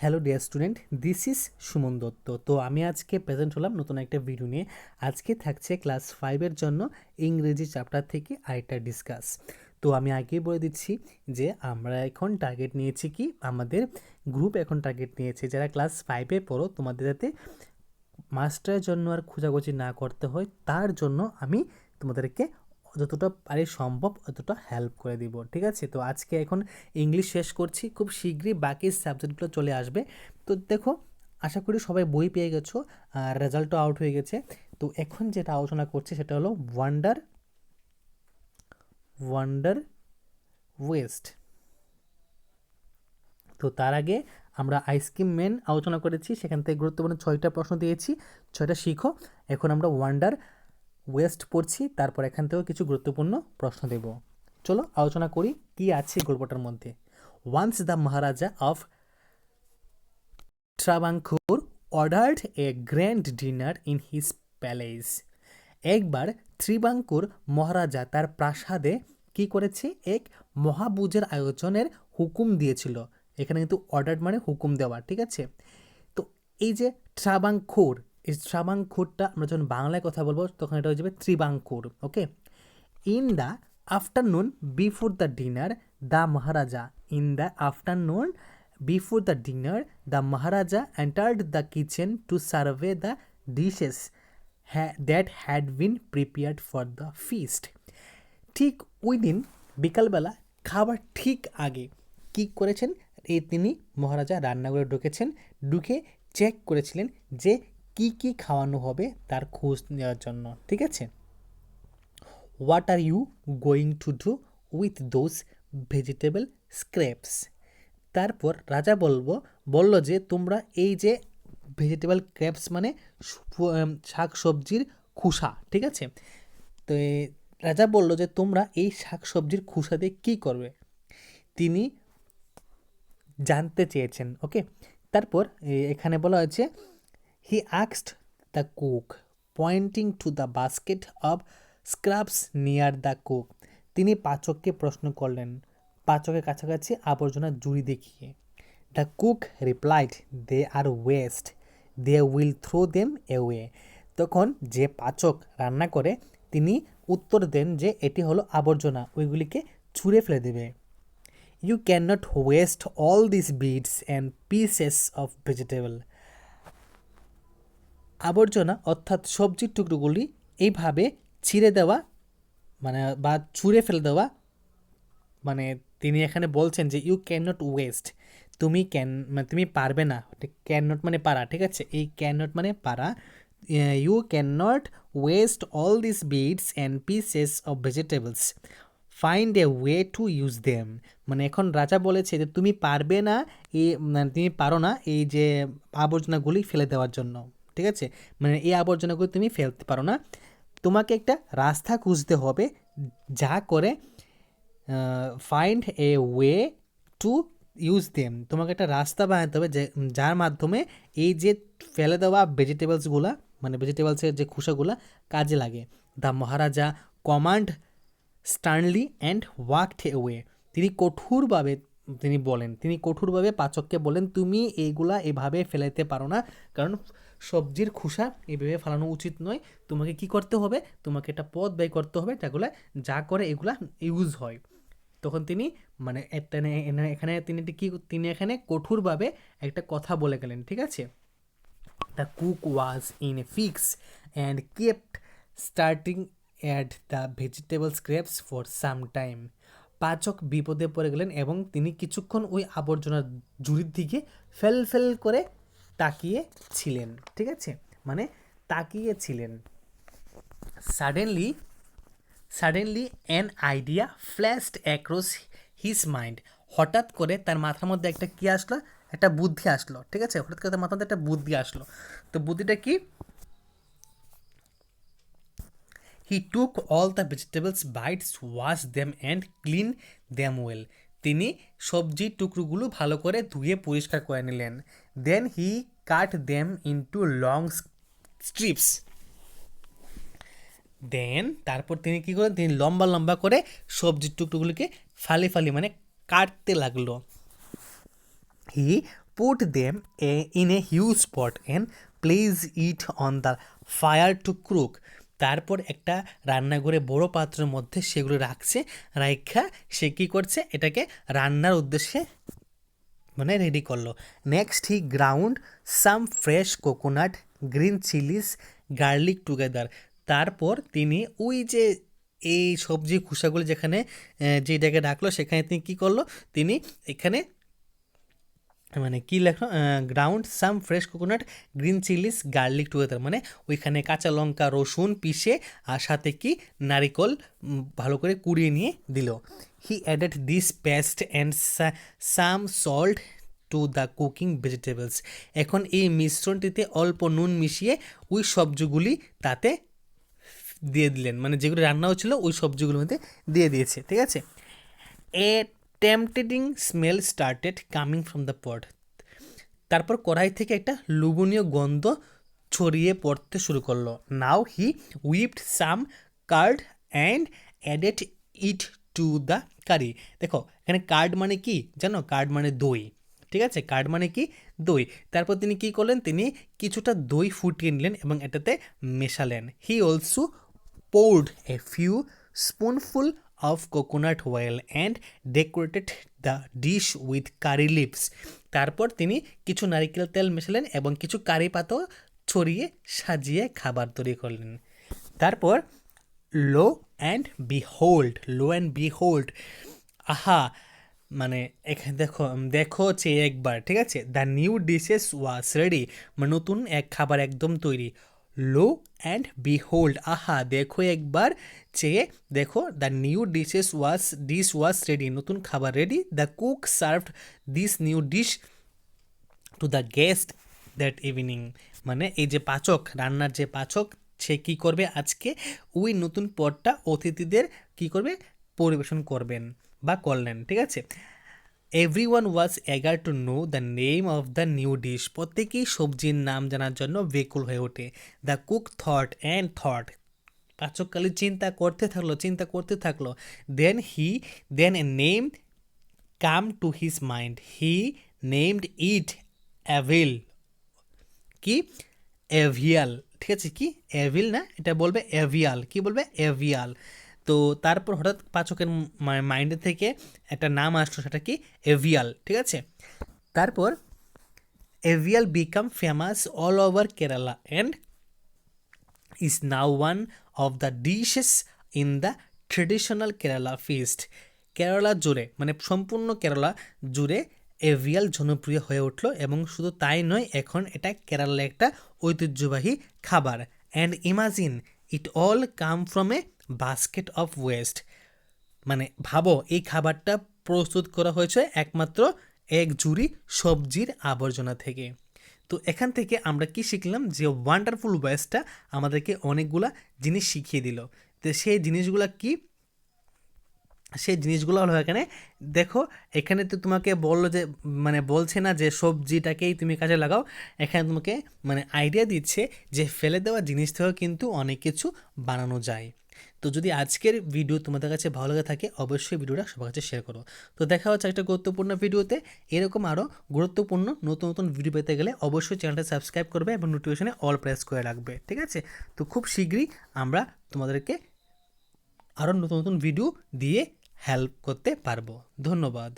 Hello dear student, this is Suman Dutta. তো আমি আজকে প্রেজেন্ট হলাম নতুন একটা ভিডিও নিয়ে। আজকে থাকছে ক্লাস 5-এর জন্য ইংরেজি চ্যাপ্টার থেকে আরেকটা ডিসকাস। তো আমি আগেই বলে দিচ্ছি যে আমরা এখন টার্গেট নিয়েছি কি, আমাদের গ্রুপ এখন টার্গেট নিয়েছে যারা ক্লাস 5-এ পড়ো, তোমাদের যাতে মাস্টারের জন্য আর খোঁজাখুঁজি না করতে হয়, তার জন্য আমি তোমাদেরকে যতটা পারি সম্ভব অতটা হেল্প করে দিব, ঠিক আছে? তো আজকে এখন ইংলিশ শেষ করছি, খুব শীঘ্রই বাকি সাবজেক্টগুলো চলে আসবে। তো দেখো, আশা করি সবাই বই পেয়ে গেছো আর রেজাল্টও আউট হয়ে গেছে। তো এখন যেটা আলোচনা করছি সেটা হলো ওয়ান্ডার ওয়ান্ডার ওয়েস্ট। তো তার আগে আমরা আইসক্রিম ম্যান আলোচনা করেছি, সেখান থেকে গুরুত্বপূর্ণ 6টা প্রশ্ন দিয়েছি, 6টা শিখো। এখন আমরা ওয়ান্ডার ওয়েস্ট পড়ছি, তারপর এখান থেকেও কিছু গুরুত্বপূর্ণ প্রশ্ন দেব। চলো আলোচনা করি কি আছে গল্পটার মধ্যে। Once the Maharaja of Travancore ordered a grand dinner in his palace. একবার ত্রিবাঙ্কুর মহারাজা তার প্রাসাদে কি করেছে, এক মহাভোজের আয়োজনের হুকুম দিয়েছিল। এখানে কিন্তু অর্ডার মানে হুকুম দেওয়া, ঠিক আছে? তো এই যে ট্রাবাঙ্কুর, এই ট্রাবাঙ্কুরটা আমরা যখন বাংলায় কথা বলবো তখন এটা হয়ে যাবে Travancore, okay? In the afternoon before the dinner the maharaja, in the afternoon before the dinner the maharaja entered the kitchen to survey the dishes that had been prepared for the feast. ঠিক ওই দিন বিকালবেলা খাবার ঠিক আগে কি করেছেন, তিনি মহারাজা রান্নাঘরে ঢুকেছেন, ঢুকে চেক করেছিলেন যে কি কি খাওয়ানো হবে তার খোঁজ নেওয়ার জন্য, ঠিক আছে? What are you going to do with those vegetable scraps? তারপর রাজা বলল যে তোমরা এই যে ভেজিটেবল ক্র্যাপস মানে শাক সবজির খোসা, ঠিক আছে? তো রাজা বলল যে তোমরা এই শাক সবজির খোসা দিয়ে কী করবে, তিনি জানতে চেয়েছেন, ওকে? তারপর এখানে বলা হয়েছে he asked the cook pointing to the basket of scraps near the cook. তিনি পাচককে প্রশ্ন করলেন পাচকের কাছাকাছি আবর্জনা জুড়ি দেখিয়ে। The cook replied they are waste, they will throw them away. তখন যে পাচক রান্না করে তিনি উত্তর দেন যে এটি হলো আবর্জনা, ওইগুলিকে ছুঁড়ে ফেলে দেবে। You can not waste all this bits and pieces of vegetable. আবর্জনা অর্থাৎ সবজির টুকরোগুলি এইভাবে ছিঁড়ে দেওয়া মানে বা ছুঁড়ে ফেলে দেওয়া, মানে তিনি এখানে বলছেন যে ইউ ক্যান নট ওয়েস্ট, মানে তুমি পারবে না। ক্যান নট মানে পারা, ঠিক আছে? এই ক্যান নট মানে পারা। You can not waste all this bits and pieces of vegetables, find a way to use them. মানে এখন রাজা বলেছে যে তুমি পারবে না, মানে তুমি পারো না এই যে আবর্জনাগুলি ফেলে দেওয়ার জন্য, ঠিক আছে? মানে এই আবর্জনাগুলি তুমি ফেলতে পারো না, তোমাকে একটা রাস্তা খুঁজতে হবে যা করে find a way to use them, তোমাকে একটা রাস্তা বানাতে হবে যার মাধ্যমে এই যে ফেলে দেওয়া ভেজিটেবলসগুলা মানে ভেজিটেবলসের যে খোসাগুলা কাজে লাগে। The maharaja command sternly and walked away. তিনি কঠোরভাবে পাচককে বলেন তুমি এইগুলা এভাবে ফেলাইতে পারো না, কারণ সবজির খোসা এভাবে ফেলানো উচিত নয়। তোমাকে কি করতে হবে, তোমাকে একটা পথ ব্যয় করতে হবে যা করে এগুলা ইউজ হয়। তখন তিনি মানে এখানে তিনি এখানে কঠোরভাবে একটা কথা বলে গেলেন, ঠিক আছে? The cook was in a fix and kept staring at the vegetable scraps for some time. পাচক বিপদে পড়ে গেলেন এবং তিনি কিছুক্ষণ ওই আবর্জনার ঝুড়ির দিকে ফেল করে তাকিয়ে ছিলেন, ঠিক আছে? মানে তাকিয়ে ছিলেন। Suddenly an idea flashed across his mind. হঠাৎ করে তার মাথার মধ্যে একটা কি আসলো, একটা বুদ্ধি আসলো, ঠিক আছে? হঠাৎ করে তার মাথার মধ্যে একটা বুদ্ধি আসলো। তো বুদ্ধিটা কি? He took all the vegetables bits, wash them and clean them well. তিনি সবজির টুকরোগুলো ভালো করে ধুয়ে পরিষ্কার করে নিলেন। Then he cut them into long strips. তারপর তিনি কী করেন, তিনি লম্বা লম্বা করে সবজির টুকরোগুলিকে ফালি মানে কাটতে লাগলো। হি put them in a huge pot and place it on the fire to cook. তারপর একটা রান্নাঘরে বড় পাত্রের মধ্যে সেগুলো রাখছে, রাইখা সে কী করছে, এটাকে রান্নার উদ্দেশ্যে মানে রেডি করলো। Next he ground some fresh coconut, green chillies, garlic together. তারপর তিনি ওই যে এই সবজি খোসাগুলো যেখানে যেটাকে রাখলো সেখানে তিনি কী করলো, তিনি এখানে মানে কী লেখলো, ground some fresh coconut, green chillies, garlic together, মানে ওইখানে কাঁচা লঙ্কা রসুন পিষে আর সাথে কি নারিকল ভালো করে কুড়িয়ে নিয়ে দিল। He added this paste and some salt to the cooking vegetables. এখন এই মিশ্রণটিতে অল্প নুন মিশিয়ে ওই সবজিগুলি তাতে দিয়ে দিলেন, মানে যেগুলো রান্না হচ্ছিল ওই সবজিগুলোর মধ্যে দিয়ে দিয়েছে, ঠিক আছে। A tempting smell started coming from the pot. তারপর কড়াই থেকে একটা লোভনীয় গন্ধ ছড়িয়ে পড়তে শুরু করলো। Now he whipped some curd and added it to the curry. দেখো এখানে কার্ড মানে কি জানো, কার্ড মানে দই, ঠিক আছে, কার্ড মানে কি দই। তারপর তিনি কি করলেন, তিনি কিছুটা দই ফুটিয়ে নিলেন এবং এটাতে মেশালেন। He also poured a few spoonful of coconut oil and decorated the dish with curry leaves. তারপর তিনি কিছু নারিকেল তেল মেশালেন এবং কিছু কারি পাতাও ছড়িয়ে সাজিয়ে খাবার তৈরি করলেন। তারপর লো অ্যান্ড বিহোল্ড, আহা, মানে এখানে দেখো দেখো চেয়ে একবার, ঠিক আছে, the new dishes was ready, মানে নতুন এক খাবার একদম তৈরি। লো অ্যান্ড বিহোল্ড, আহা দেখো একবার চেয়ে দেখো, the new dish was ready, নতুন খাবার ready. The cook served this new dish to the guest that evening, মানে এই যে পাচক, রান্নার যে পাচক, সে কী করবে আজকে ওই নতুন পদটা অতিথিদের কী করবে, পরিবেশন করবেন বা করলেন, ঠিক আছে। এভরিওয়ান ওয়াজ এগার to know the name of the new dish, প্রত্যেকেই সবজির নাম জানার জন্য বেকুল হয়ে ওঠে। দ্য কুক থট, পাচককালী চিন্তা করতে থাকলো। Then a name came to his mind, he named it aviyal, কি এভিয়াল, ঠিক আছে, কি এভিল না, এটা বলবে এভিয়াল, কি বলবে এভিয়াল। তো তারপর হঠাৎ পাচকের মাইন্ডে থেকে একটা নাম আসলো, সেটা কি এভিয়াল, ঠিক আছে। তারপর aviyal became famous all over Kerala and is now one of the dishes in the traditional Kerala feast. Kerala জুড়ে, মানে সম্পূর্ণ কেরালা জুড়ে এভিয়াল জনপ্রিয় হয়ে উঠলো এবং শুধু তাই নয়, এখন এটা কেরালার একটা ঐতিহ্যবাহী খাবার। And imagine it all come from a basket of waste, মানে ভাবো এই খাবারটা প্রস্তুত করা হয়েছে একমাত্র এক ঝুড়ি সবজির আবর্জনা থেকে। তো এখান থেকে আমরা কি শিখলাম, যে ওয়ান্ডারফুল ওয়েস্টটা আমাদেরকে অনেকগুলা জিনিস শিখিয়ে দিল। তো সেই জিনিসগুলা কি, সেই জিনিসগুলো হলো এখানে দেখো, এখানে তো তোমাকে বললো যে, মানে বলছে না যে সবজিটাকেই তুমি কাজে লাগাও, এখানে তোমাকে মানে আইডিয়া দিচ্ছে যে ফেলে দেওয়া জিনিস থেকেও কিন্তু অনেক কিছু বানানো যায়। তো যদি আজকের ভিডিও তোমাদের কাছে ভালো লাগে থাকে, অবশ্যই ভিডিওটা সবার কাছে শেয়ার করো। তো দেখা হচ্ছে একটা গুরুত্বপূর্ণ ভিডিওতে। এরকম আরও গুরুত্বপূর্ণ নতুন নতুন ভিডিও পেতে গেলে অবশ্যই চ্যানেলটা সাবস্ক্রাইব করবে এবং নোটিফিকেশনে অল প্রেস করে রাখবে, ঠিক আছে। তো খুব শীঘ্রই আমরা তোমাদেরকে আরও নতুন নতুন ভিডিও দিয়ে হেল্প করতে পারবো। ধন্যবাদ।